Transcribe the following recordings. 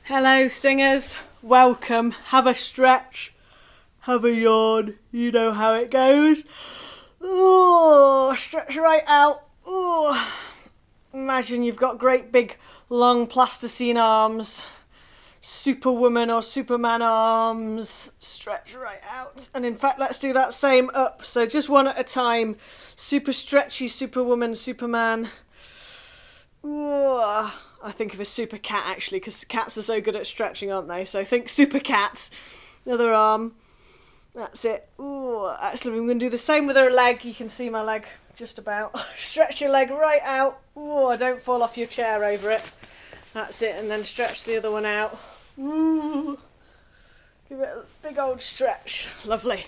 Hello singers, welcome, have a stretch, have a yawn, you know how it goes. Oh, stretch right out. Oh, imagine you've got great big long plasticine arms, superwoman or superman arms, stretch right out. And in fact, let's do that same up, so just one at a time. Super stretchy superwoman, superman. Ooh. I think of a super cat actually, because cats are so good at stretching, aren't they? So think super cat. Other arm. That's it. Ooh, actually, I'm going to do the same with her leg. You can see my leg just about. Stretch your leg right out. Ooh, don't fall off your chair over it. That's it, and then stretch the other one out. Ooh. Give it a big old stretch. Lovely.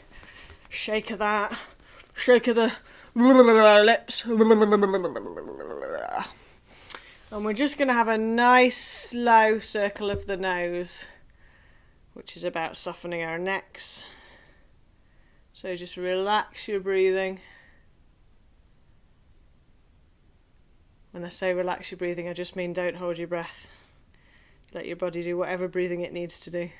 Shake of that. Shake of the lips. And we're just going to have a nice slow circle of the nose, which is about softening our necks. So just relax your breathing. When I say relax your breathing, I just mean don't hold your breath. Let your body do whatever breathing it needs to do.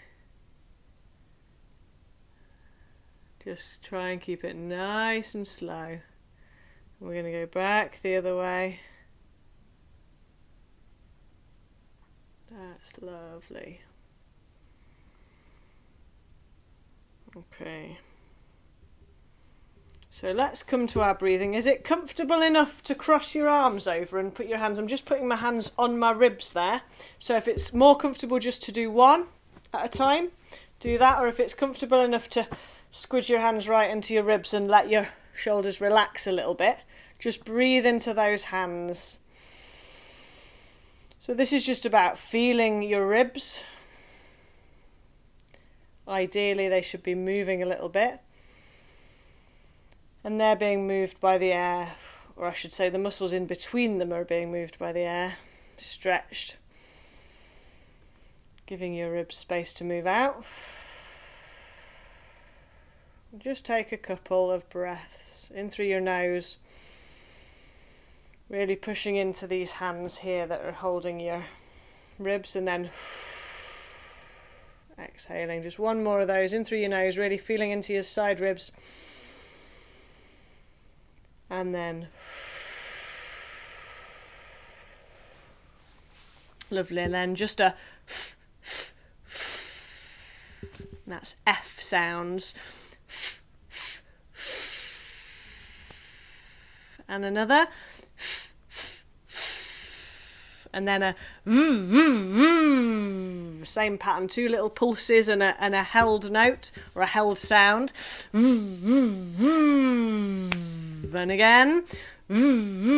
Just try and keep it nice and slow. We're going to go back the other way. That's lovely. Okay. So let's come to our breathing. Is it comfortable enough to cross your arms over and put your hands... I'm just putting my hands on my ribs there. So if it's more comfortable just to do one at a time, do that. Or if it's comfortable enough to squidge your hands right into your ribs and let your shoulders relax a little bit, just breathe into those hands. So this is just about feeling your ribs. Ideally, they should be moving a little bit. And they're being moved by the air, or I should say the muscles in between them are being moved by the air, stretched. Giving your ribs space to move out. Just take a couple of breaths in through your nose. Really pushing into these hands here that are holding your ribs, and then exhaling. Just one more of those in through your nose, really feeling into your side ribs. And then lovely, and then just a that's F sounds. And another. And then a same pattern, two little pulses and a held note or a held sound. And again. And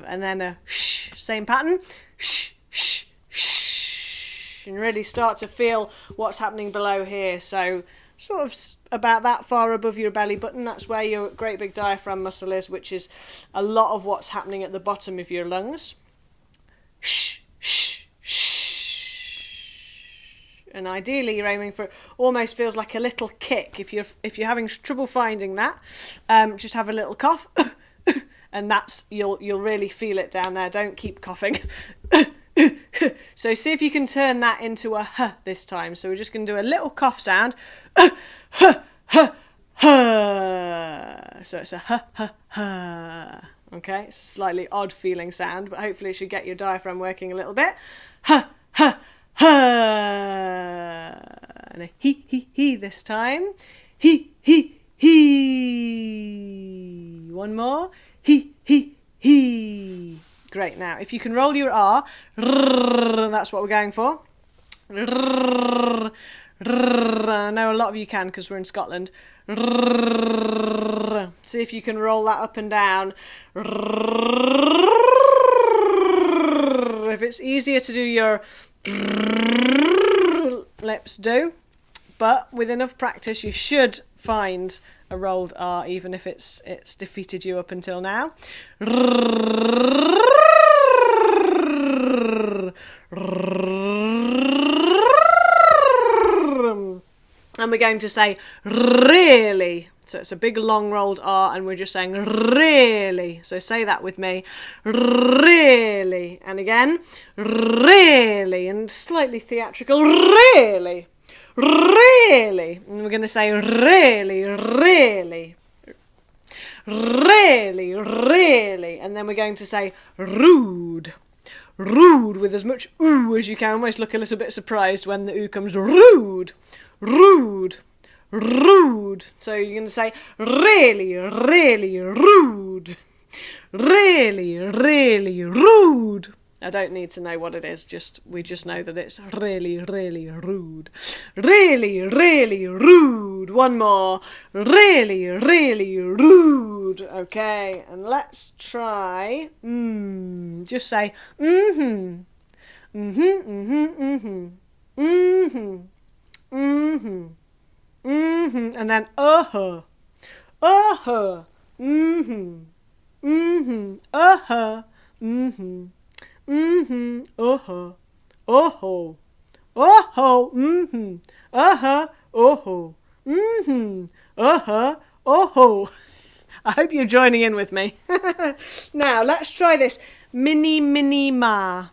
then a shh, same pattern. Shh, shh, shh. And really start to feel what's happening below here. So sort of about that far above your belly button, that's where your great big diaphragm muscle is, which is a lot of what's happening at the bottom of your lungs. Shh, shh, shh. And ideally you're aiming for, almost feels like a little kick. If you're having trouble finding that, just have a little cough and that's, you'll really feel it down there. Don't keep coughing. So see if you can turn that into a h this time. So we're just going to do a little cough sound. So it's a h. Okay, it's a slightly odd feeling sound, but hopefully it should get your diaphragm working a little bit. And a he this time. He. One more. He. Great. Now, if you can roll your R, that's what we're going for. I know a lot of you can because we're in Scotland. See if you can roll that up and down. If it's easier to do your lips, do. But with enough practice, you should find a rolled R, even if it's defeated you up until now. And we're going to say really So it's a big long rolled R and we're just saying really. So say that with me. Really. And again, really. And slightly theatrical, really. Really. And we're going to say really, really. Really, really. And then we're going to say rude. Rude with as much ooh as you can. Almost look a little bit surprised when the ooh comes. Rude. Rude. Rude. So you're going to say really, really rude. Really, really rude. I don't need to know what it is, we just know that it's really, really rude. Really, really rude. One more. Really, really rude. Okay, and let's try. Just say mm-hmm. Mm-hmm, mm-hmm, mm-hmm. Mm-hmm. Mm-hmm. Mm-hmm. And then uh-huh. Uh-huh. Mm-hmm. Mm-hmm. Uh-huh. Mm-hmm. Mm-hmm. Uh-huh. Oh-ho. Oh-ho. Mm-hmm. Uh-huh. Oh-ho. Mm-hmm. Uh-huh. Oh-ho. I hope you're joining in with me. Now, let's try this. Mini, mini, ma.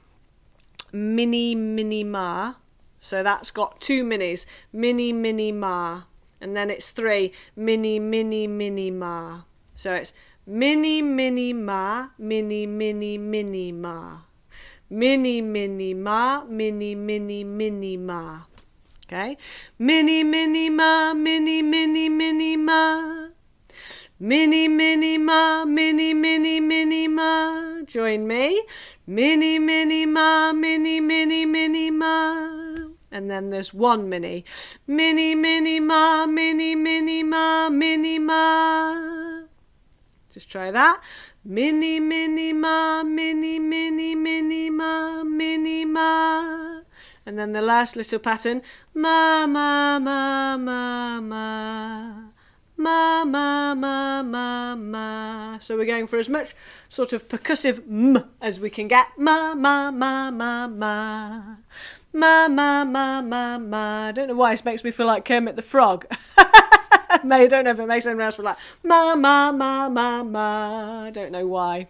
Mini, mini, ma. So that's got 2 minis. Mini, mini, ma. And then it's 3. Mini, mini, mini, ma. So it's mini, mini, ma. Mini, mini, mini, ma. Mini, mini, ma. Mini, mini, mini, ma. Okay? Mini, mini, ma. Mini, mini, mini, ma. Mini, mini, ma. Mini, mini, mini, ma. Join me. Mini, mini, ma. Mini, mini, mini, ma. And then there's 1 mini. Mini, mini, ma. Mini, mini, ma. Mini, ma. Just try that. Mini, mini, ma. Mini, mini, mini, ma. Mini, ma. And then the last little pattern. Ma, ma, ma, ma, ma. Ma, ma, ma, ma, ma. So we're going for as much sort of percussive m as we can get. Ma, ma, ma, ma, ma. Ma, ma, ma, ma, ma. I don't know why this makes me feel like Kermit the Frog. I don't know if it makes anyone else feel like ma, ma, ma, ma, ma. I don't know why.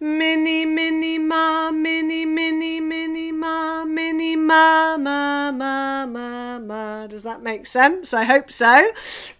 Mini, mini, ma, mini, mini, mini, ma, mini, ma, ma, ma, ma, ma. Does that make sense? I hope so.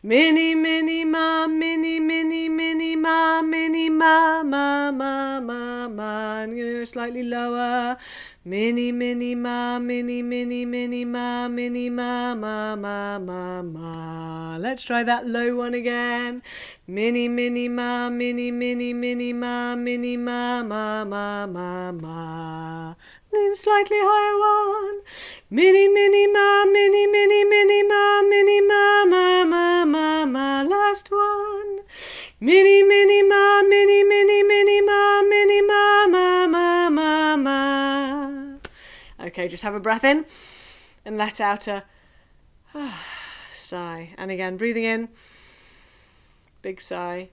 Mini, mini, ma, mini, mini, mini, ma, mini, ma, ma, ma, ma, ma. And go slightly lower. Mini, mini, ma, mini, mini, mini, ma, mini, ma, ma, ma, ma, ma. Let's try that low one again. Mini, mini, ma, mini, mini, mini, ma, mini, ma, ma, ma, ma, ma. Then slightly higher one. Mini, mini, ma, mini, mini, mini, ma, mini, ma, ma, ma, ma, ma. Last one. Mini, mini, ma, mini, mini, mini, ma, mini, ma, ma, ma, ma, ma. Okay, just have a breath in and let out a sigh. And again, breathing in, big sigh.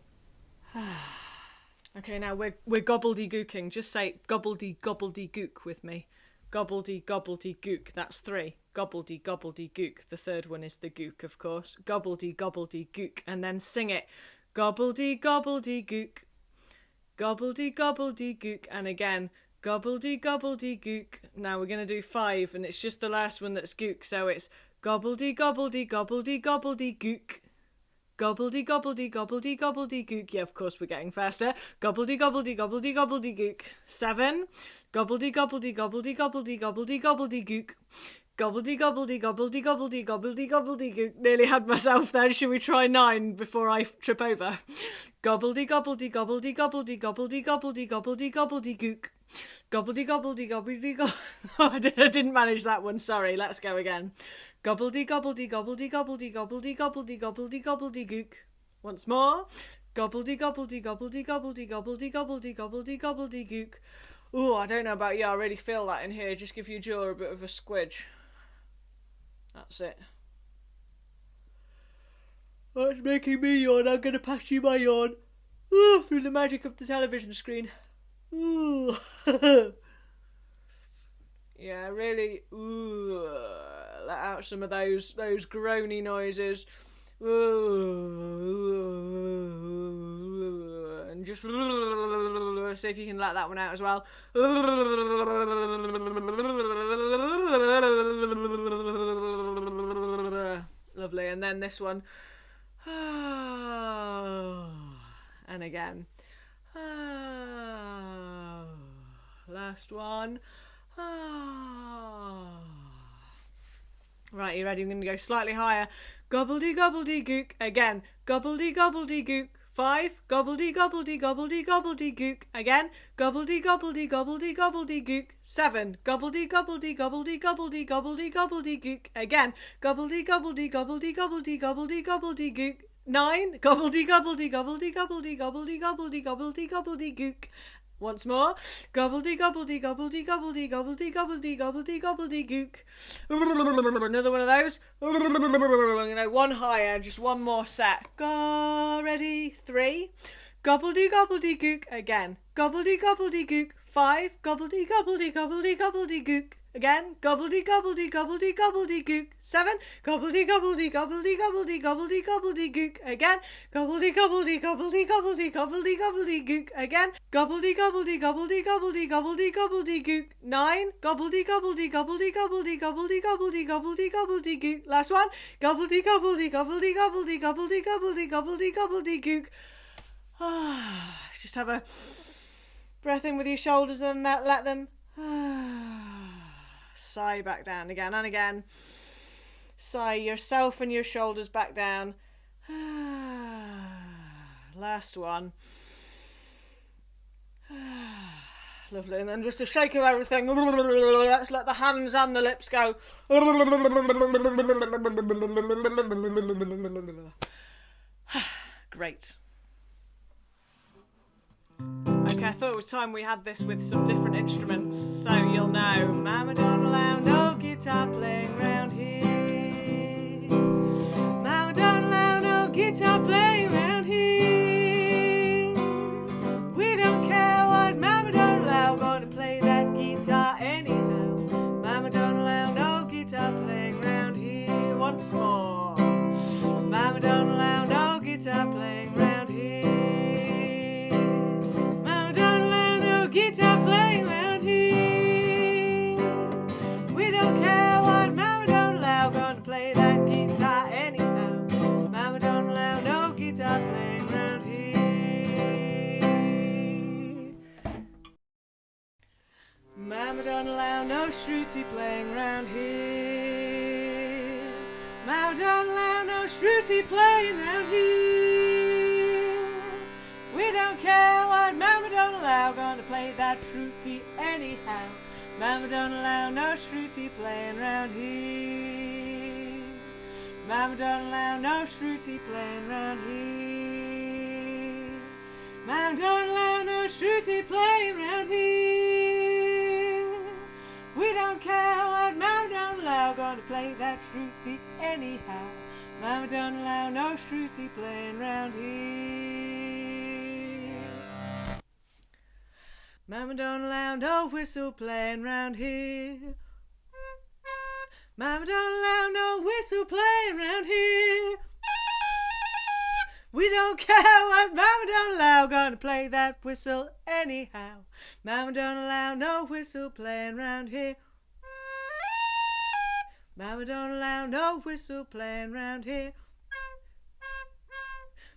Okay, now we're gobbledygooking. Just say gobbledygook with me. Gobbledygook. That's 3. Gobbledygook. The third one is the gook, of course. Gobbledygook. And then sing it. Gobbledygook. Gobbledygook. And again, gobbledygook. Now we're going to do 5, and it's just the last one that's gook. So it's gobbledygook. Gobbledygook. Yeah, of course we're getting faster. Gobbledygook. 7. Gobbledygook. Gobbledygook. Nearly had myself then. Should we try 9 before I trip over? Gobbledygook. Gobbledygook. Oh, I didn't manage that one. Sorry. Let's go again. Gobbledygook. Once more. Gobbledygook. Oh, I don't know about you. I really feel that in here. Just give your jaw a bit of a squidge. That's it. That's making me yawn. I'm going to pass you my yawn. Ooh, through the magic of the television screen. Ooh. Yeah, really. Ooh. Let out some of those groany noises. And just see if you can let that one out as well. Lovely. And then this one. And again. Last one. Right, you ready? I'm going to go slightly higher. Gobbledy gobbledy gook. Again. Gobbledy gobbledy gook. 5. Gobbledy gobbledy gobbledy gobbledy gook. Again. Gobbledy gobbledy gobbledy gobbledy gook. 7. Gobbledy gobbledy gobbledy gobbledy gobbledy gobbledy gook. Again. Gobbledy gobbledy gobbledy gobbledy gobbledy gobbledy gook. 9. Gobbledy gobbledy gobbledy gobbledy gobbledy gobbledy gobbledy gobbledy gook. Once more. Gobbledy gobbledy gobbledy gobbledy gobbledy gobbledy gobbledy gobbledy gook. Another one of those. One higher, just one more set. Go, ready, 3. Gobbledy gobbledy gook. Again. Gobbledy gobbledy gook. 5. Gobbledy gobbledy gobbledy gobbledy gook. Again. Gobbledy gobbledy gobbledy gobbledy gook. 7. Gobbledy gobbledy gobbledy gobbledy gobbledy gobbledy gook. Again. Gobbledy gobbledy gobbledy gobbledy gobbledy gobbledy gook. Again. Gobbledy gobbledy gobbledy gobbledy gobbledy gobbledy gook. 9. Gobbledy gobbledy gobbledy gobbledy gobbledy gobbledy gobbledy gobbledy gook. Last one. Gobbledy gobbledy gobbledy gobbledy gobbledy gobbledy gobbledy gobbledy gook. Just have a breath in with your shoulders and let them sigh back down again and again. Sigh yourself and your shoulders back down. Last one. Lovely. And then just a shake of everything. Let's let the hands and the lips go. Great. Okay, I thought it was time we had this with some different instruments, so you'll know. Mama don't allow no guitar playing round here. Mama don't allow no guitar playing round here. We don't care what Mama don't allow, gonna play that guitar anyhow. Mama don't allow no guitar playing round here. Once more. Mama don't allow no guitar playing round here. Guitar playing round here. We don't care what Mama don't allow, gonna play that guitar anyhow. Mama don't allow no guitar playing round here. Mama don't allow no shruti playing round here. Mama don't allow no shruti playing round here. We don't care what Mama don't allow, gonna play that shruti anyhow. Mama don't allow no shruti playing round here. Mama don't allow no shruti playing round here. Mama don't allow no shruti playing round here. We don't care what Mama don't allow, gonna play that shruti anyhow. Mama don't allow no shruti playing round here. Mama don't allow no whistle playing round here. Mama don't allow no whistle playing round here. We don't care what Mama don't allow, gonna play that whistle anyhow. Mama don't allow no whistle playing round here. Mama don't allow no whistle playing round here.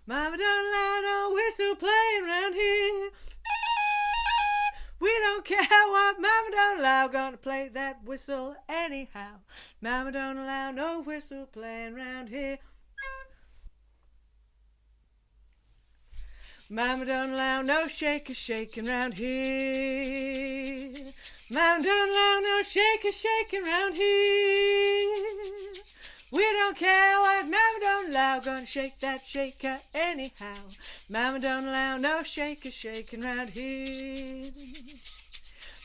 Mama don't allow no whistle playing round here. We don't care what Mama don't allow, gonna play that whistle anyhow. Mama don't allow no whistle playing round here. Mama don't allow no shaker shaking round here. Mama don't allow no shaker shaking round here. We don't care what Mama don't allow, gonna shake that shaker anyhow. Mama don't allow no shaker shaking round here.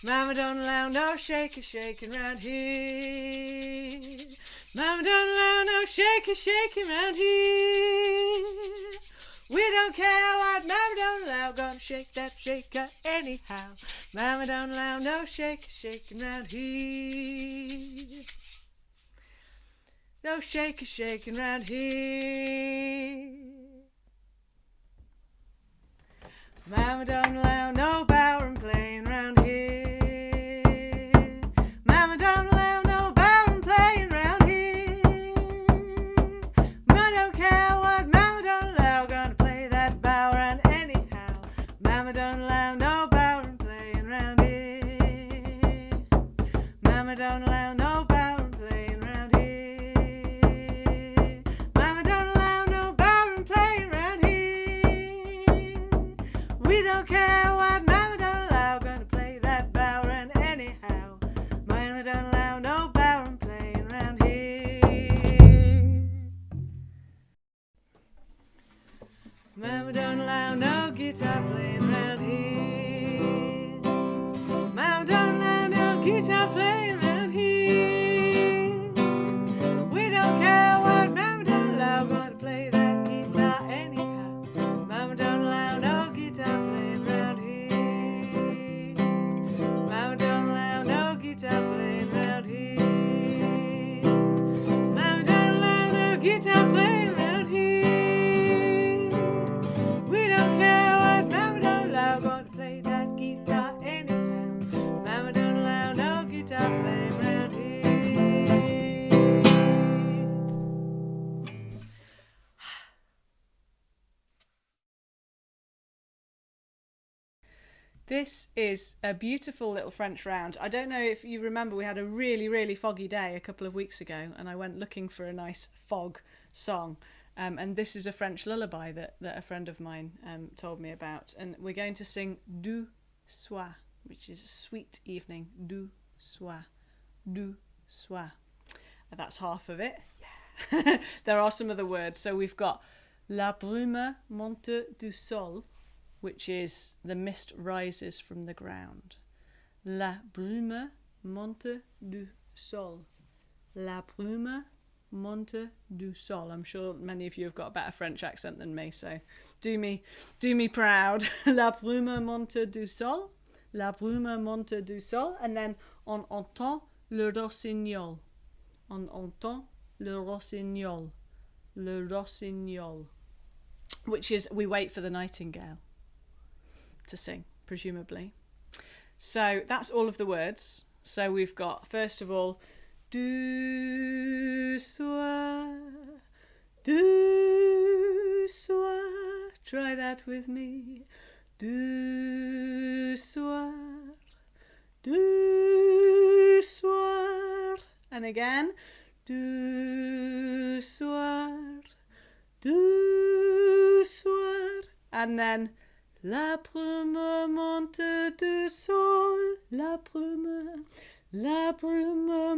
Mama don't allow no shaker shaking round here. Mama don't allow no shaker shaking round here. We don't care what Mama don't allow, gonna shake that shaker anyhow. Mama don't allow no shaker shaking round here. No shaking round here. Mama don't allow no bowing playing round here. Mama don't allow no bowing playing round here. I don't care what Mama don't allow, gonna play that bow round anyhow. Mama don't allow no bowing playing round here. Mama don't allow no bowing playing round here. Mama don't allow no bowing playing round here. We don't care what Mama don't allow, gonna play that bow round anyhow. Mama don't allow no bowing playing round here. Mama don't allow no guitar playing round here. Mama don't allow no guitar playing round here. We don't care what Mama don't allow, gonna play that guitar anyhow. Mama don't allow no guitar playing round here. Mama don't allow no guitar playing round here. Mama don't allow no guitar playing round here. We don't care what Mama don't allow, gonna play that guitar anyhow. Mama don't allow no guitar playing round here. This is a beautiful little French round. I don't know if you remember, we had a really, really foggy day a couple of weeks ago, and I went looking for a nice fog song. And this is a French lullaby that a friend of mine told me about. And we're going to sing Du Soir, which is a sweet evening. Du Soir. Du Soir. That's half of it. Yeah. There are some other words. So we've got La brume monte du sol, which is the mist rises from the ground. La brume monte du sol. La brume monte du sol. I'm sure many of you have got a better French accent than me, so do me proud. La brume monte du sol. La brume monte du sol. And then on entend le rossignol. On entend le rossignol. Le rossignol. Which is we wait for the nightingale to sing, presumably. So that's all of the words. So we've got, first of all, du soir, du soir. Try that with me. Du soir, du soir. And again, du soir, du soir. And then la brume monte du sol, la brume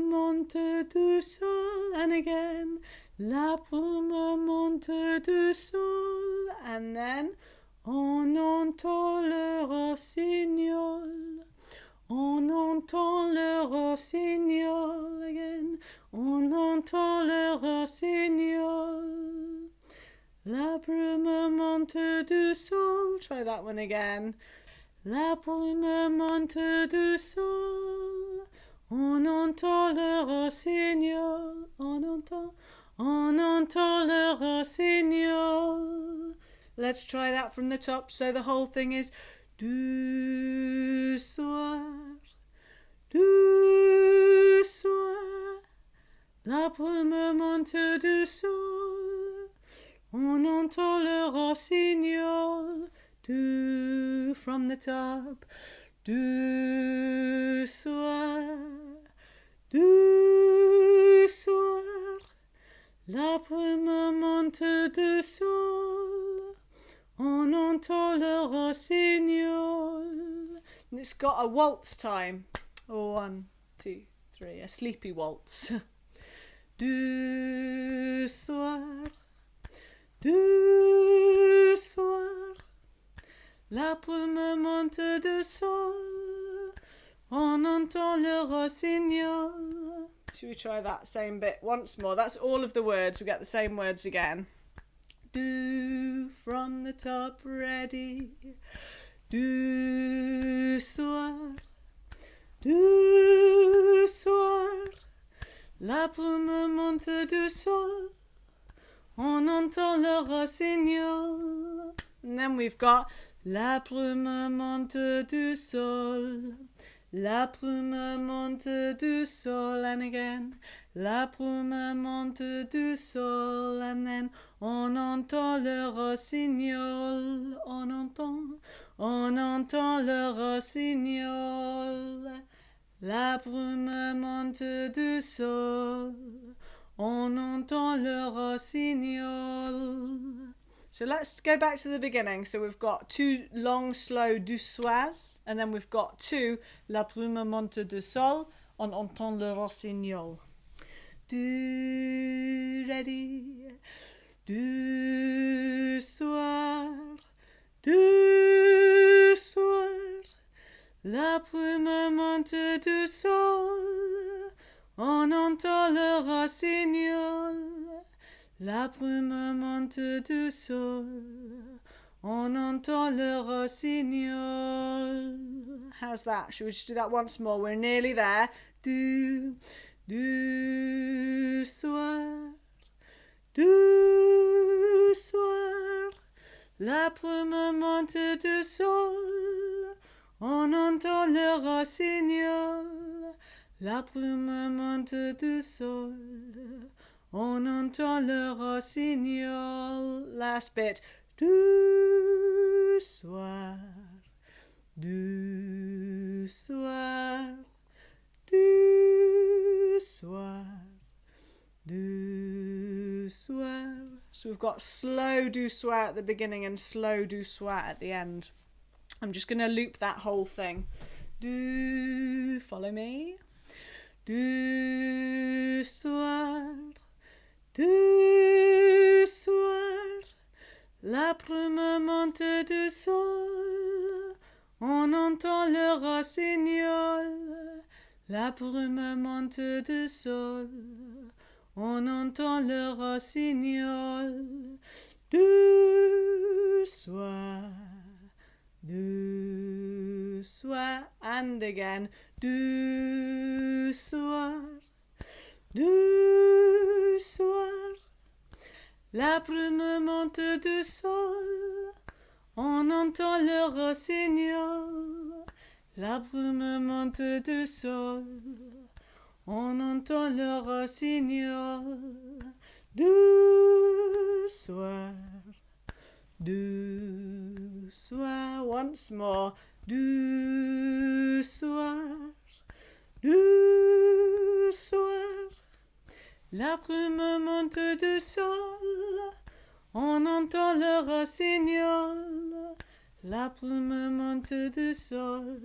monte du sol, and again, la brume monte du sol, and then, on entend le rossignol, on entend le rossignol, again, on entend le rossignol. La brume monte du sol. Try that one again. La brume monte du sol. On entend le rossignol. On entend le rossignol. Let's try that from the top. So the whole thing is du soir, du soir. La brume monte du sol. On entend le rossignol, du, from the top, du soir, du soir. La brume monte du sol, on entend le rossignol. And it's got a waltz time. 1, 2, 3, a sleepy waltz. Du soir. Du soir, la brume monte du sol, on entend le rossignol. Should we try that same bit once more? That's all of the words. We get the same words again. Du, from the top, ready. Du soir, La brume monte du sol. On entend le rossignol. And then we've got la brume monte du sol. La brume monte du sol. And again, la brume monte du sol. And then on entend le rossignol. On entend le rossignol. La brume monte du sol. On entend le rossignol. So let's go back to the beginning. So we've got 2 long, slow doucoises, and then we've got 2 la brume monte du sol. On entend le rossignol. Du ready, du soir, du soir. La brume monte du sol. On entend le rossignol. La brume monte du sol. On entend le rossignol. How's that? Should we just do that once more? We're nearly there. Du soir. Du soir. La brume monte du sol. On entend le rossignol. La brume monte du sol. On entend le rossignol. Last bit. Du soir. Du soir. Du soir. Du soir. So we've got slow du soir at the beginning and slow du soir at the end. I'm just going to loop that whole thing. Du, follow me. Du soir, du soir, la brume monte du sol, on entend le rossignol. La brume monte du sol, on entend le rossignol. Du soir. Du soir, and again, du soir, du soir. La brume monte du sol, on entend le rossignol. La brume monte du sol, on entend le rossignol. Du soir. Du soir, once more. Du soir, du soir. La brume monte du sol, on entend le rossignol. La brume monte du sol,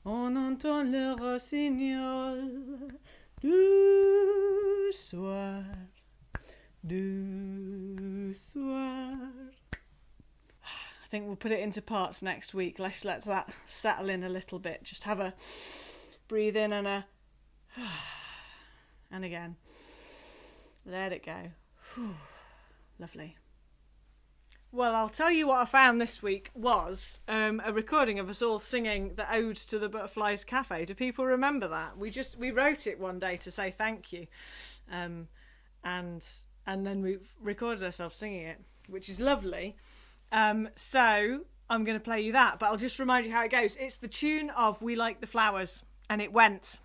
on entend le rossignol. Du soir, du soir. I think we'll put it into parts next week. Let's let that settle in a little bit. Just have a breathe in and a and again. Let it go. Lovely. Well, I'll tell you what I found this week was a recording of us all singing the Ode to the Butterflies Cafe. Do people remember that? We wrote it one day to say thank you, and then we recorded ourselves singing it, which is lovely. So I'm going to play you that, but I'll just remind you how it goes. It's the tune of We Like the Flowers, and it goes.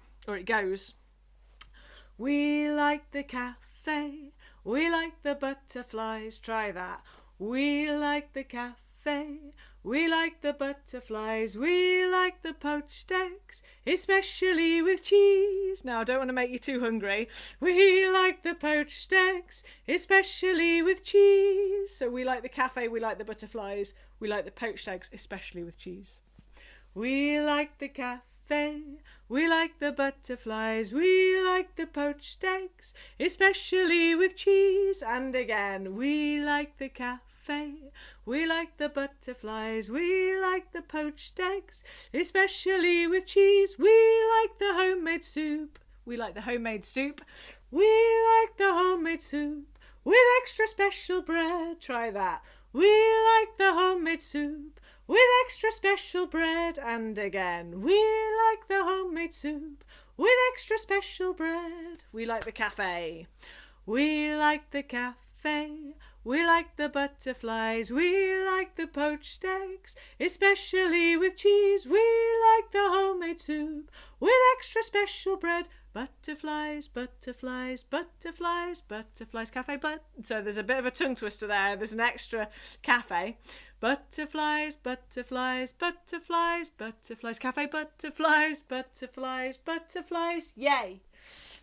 We like the cafe, we like the butterflies, try that. We like the cafe, we like the butterflies, we like the poached eggs, especially with cheese. Now, I don't want to make you too hungry. We like the poached eggs, especially with cheese. So we like the cafe, we like the butterflies, we like the poached eggs, especially with cheese. We like the cafe, we like the butterflies, we like the poached eggs, especially with cheese. And again, we like the cafe, we like the butterflies, we like the poached eggs, especially with cheese. We like the homemade soup, we like the homemade soup, we like the homemade soup with extra special bread. Try that. We like the homemade soup with extra special bread. And again, we like the homemade soup with extra special bread. We like the cafe. We like the cafe. We like the butterflies. We like the poached eggs, especially with cheese. We like the homemade soup with extra special bread. Butterflies, butterflies, butterflies, butterflies, cafe, so there's a bit of a tongue twister there. There's an extra cafe. Butterflies, butterflies, butterflies, butterflies, cafe, butterflies, butterflies, butterflies, yay.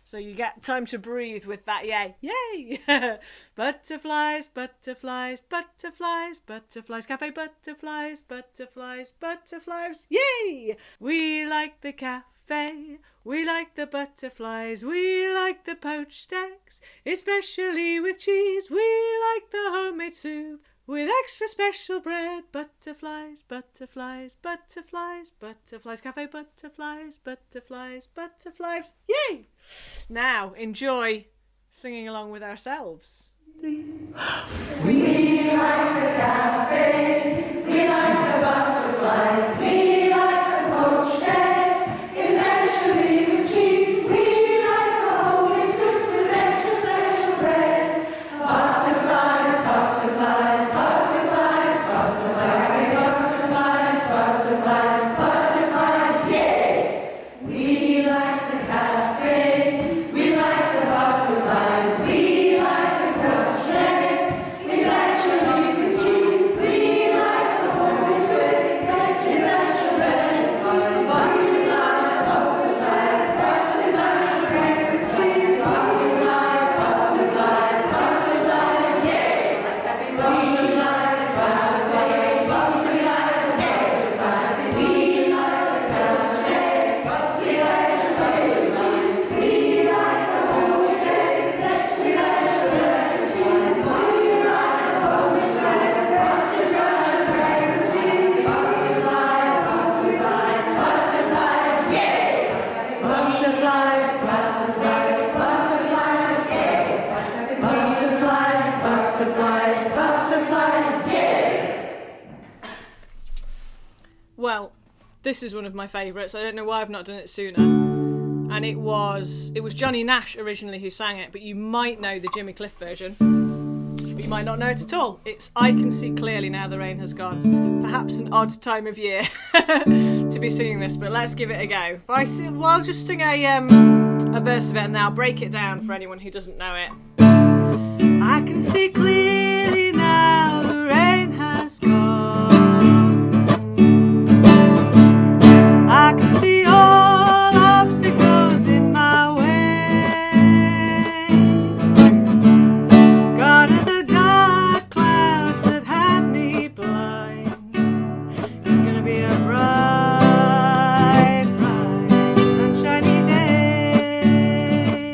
So you get time to breathe with that yay. Yay! Butterflies, butterflies, butterflies, butterflies, cafe, butterflies, butterflies, butterflies, yay! We like the cafe. We like the butterflies. We like the poached eggs, especially with cheese. We like the homemade soup with extra special bread. Butterflies, butterflies, butterflies, butterflies, cafe, butterflies, butterflies, butterflies. Yay! Now, enjoy singing along with ourselves. We like the cafe, we like the butterflies, we like the poached eggs, especially with cheese. We like the homemade soup with extra special bread. Butterflies, butterflies, butterflies, butterflies, butterflies, butterflies, butterflies, yay! We like the cafe, we like the butterflies, we like the poached eggs, especially with cheese. We like the homemade soup, extra special bread. Butterflies, butterflies, butterflies, bread with cheese. Butterflies, butterflies, butterflies, yay! Butterflies, butterflies, butterflies, butterflies. We like the poached eggs, especially with cheese. We like the homemade eggs, extra special bread with cheese. We like the homemade soup, extra special bread with cheese. Butterflies, butterflies, butterflies, yay! Butterflies, butterflies, butterflies, yay! Butterflies, butterflies, butterflies, yay! Well, this is one of my favourites. I don't know why I've not done it sooner. And it was Johnny Nash originally who sang it, but you might know the Jimmy Cliff version. But you might not know it at all. It's I Can See Clearly Now the Rain Has Gone. Perhaps an odd time of year to be singing this, but let's give it a go. I'll just sing a verse of it and then I'll break it down for anyone who doesn't know it. I can see clearly now the rain has gone. I can see all obstacles in my way. Gone are the dark clouds that had me blind. It's gonna be a bright, bright, sunshiny day.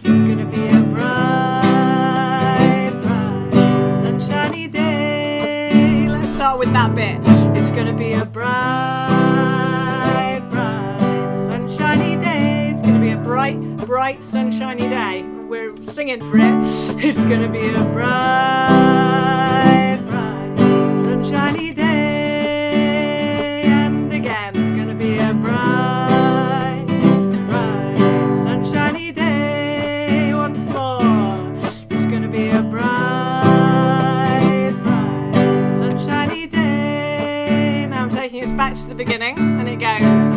It's gonna be a bright, bright, sunshiny day. Let's start with that bit. It's gonna be a bright, bright, sunshiny day. It's gonna be a bright, bright, sunshiny day. We're singing for it. It's gonna be a bright, bright, sunshiny day. And again, it's gonna be a bright, bright, sunshiny day. Once more. It's gonna be a bright, bright, sunshiny day. Now I'm taking us back to the beginning, and it goes.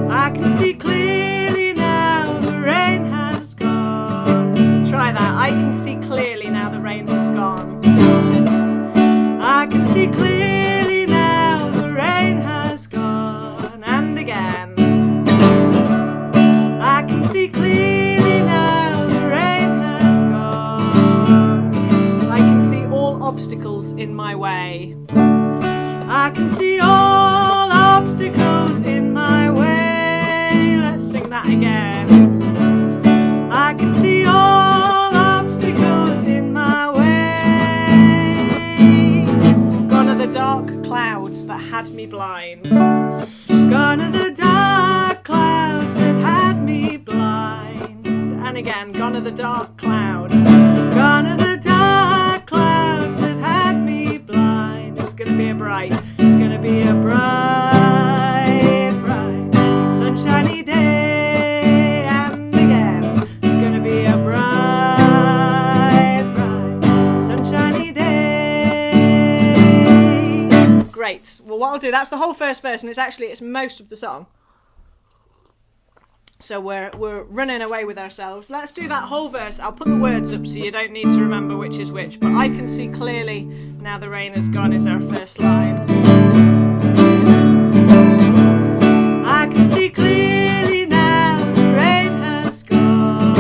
I can see clearly now the rain has gone. Try that. I can see clearly now the rain has gone. I can see clearly now the rain has gone. And again. I can see clearly now the rain has gone. I can see all obstacles in my way. I can see all obstacles in my way. Let's sing that again. I can see all obstacles in my way. Gone are the dark clouds that had me blind. Gone are the dark clouds that had me blind. And again, gone are the dark clouds. Gone are the dark clouds that had me blind. It's gonna be a bright, it's gonna be a bright, bright, sunshiny day. do. That's the whole first verse, and it's most of the song. So we're running away with ourselves. Let's do that whole verse. I'll put the words up so you don't need to remember which is which. But I can see clearly now the rain has gone is our first line. I can see clearly now the rain has gone.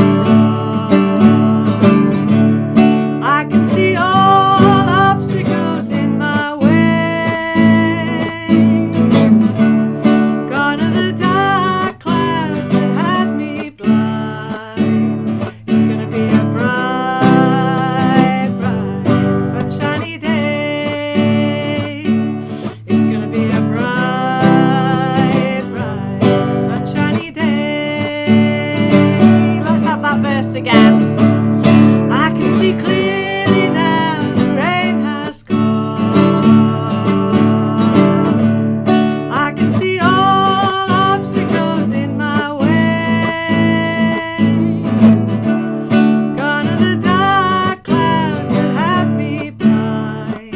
I can see all obstacles in my way. Gone are the dark clouds that had me blind. It's gonna be a bright, bright, sunshiny day. It's gonna be a bright, bright, sunshiny day. Let's have that verse again. I can see clearly now the rain has gone. I can see all obstacles in my way. Gone are the dark clouds that had me blind.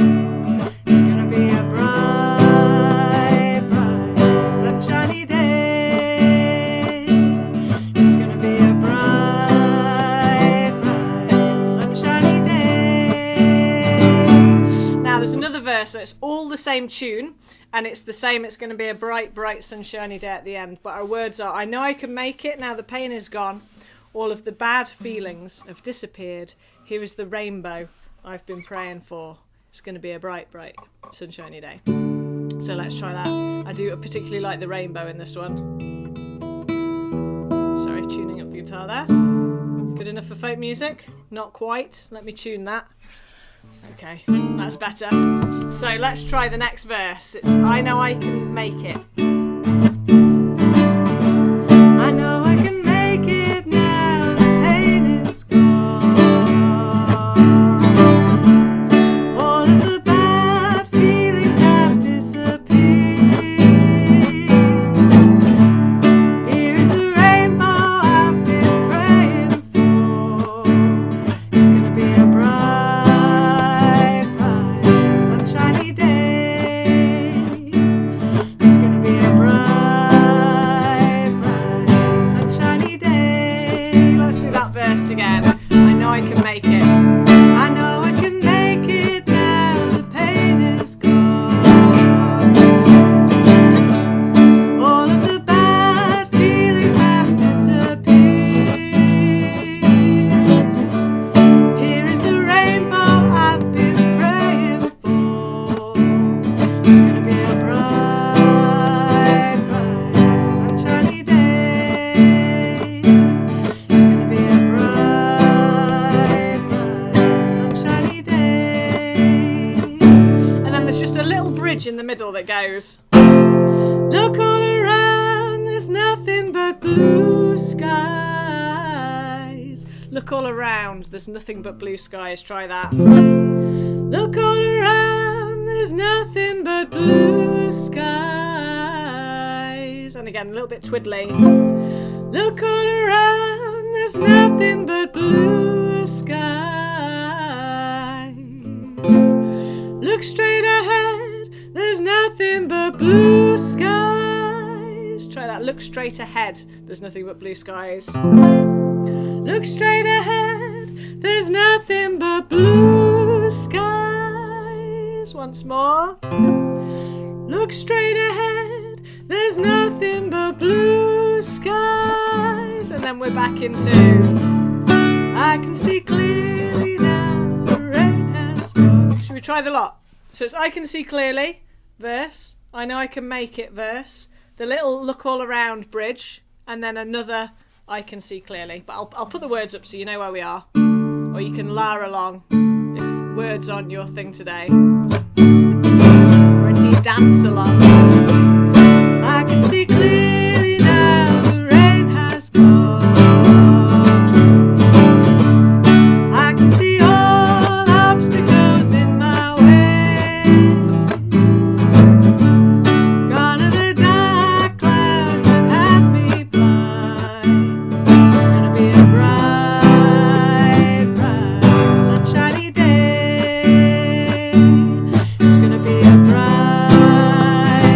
It's gonna be a bright, bright, sunshiny day. It's gonna be a bright, bright, sunshiny day. Now there's another verse, so it's all the same tune, and it's the same. It's going to be a bright, bright, sunshiny day at the end. But our words are, I know I can make it, now the pain is gone. All of the bad feelings have disappeared. Here is the rainbow I've been praying for. It's going to be a bright, bright, sunshiny day. So let's try that. I do particularly like the rainbow in this one. Sorry, tuning up the guitar there. Good enough for folk music? Not quite. Let me tune that. Okay, that's better. So let's try the next verse. It's I know I can make it. I know I can make it now the pain is gone. All of the bad feelings have disappeared. Here is the rainbow I've been praying for. It's gonna be a bright, bright, sunshiny day. It's gonna be a bright, bright, sunshiny day. Let's do that verse again. I know I can make it. I know I can make it now the pain is gone. All of the bad feelings have disappeared. Here is the rainbow I've been praying for. It's gonna be a bright, bright, sunshiny day. It's gonna be a bright, bright, sunshiny day. And then there's just a little bridge in the middle that goes, look all around, there's nothing but blue skies. Look all around, there's nothing but blue skies. Try that. Look all around, there's nothing but blue skies. And again, a little bit twiddly. Look all around, there's nothing but blue skies. Look straight ahead, there's nothing but blue skies. Try that. Look straight ahead, there's nothing but blue skies. Look straight ahead, there's nothing but blue skies. Once more. Look straight ahead, there's nothing but blue skies. And then we're back into I can see clearly now the rain has gone. Should we try the lot? So it's I can see clearly, verse. I know I can make it, verse. The little look all around bridge, and then another I can see clearly. But I'll put the words up so you know where we are. Or you can la along if words aren't your thing today. Or indeed dance along. I can see clearly now the rain has gone. I can see all obstacles in my way. Gone are the dark clouds that had me blind. It's gonna be a bright, bright, sunshiny day. It's gonna be a bright,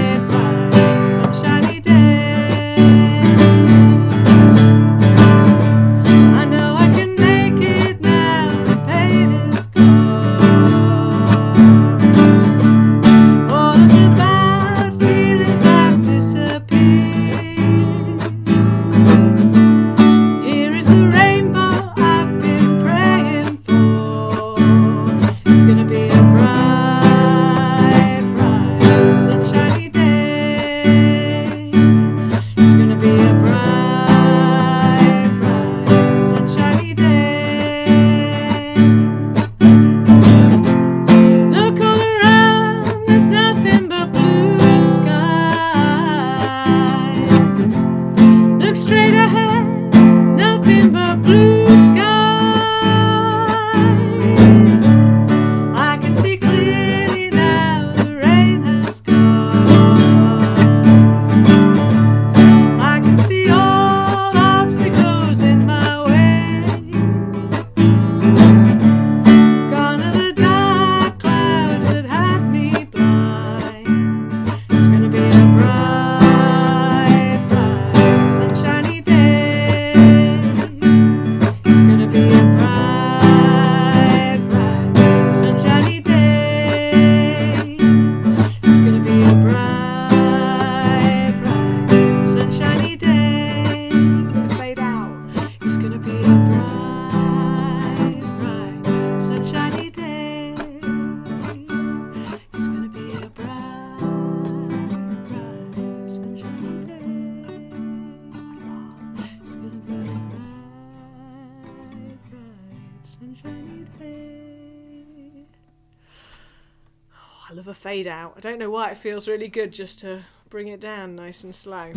hell of a fade out. I don't know why it feels really good just to bring it down nice and slow.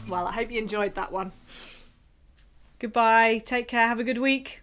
Well, I hope you enjoyed that one. Goodbye, take care, have a good week.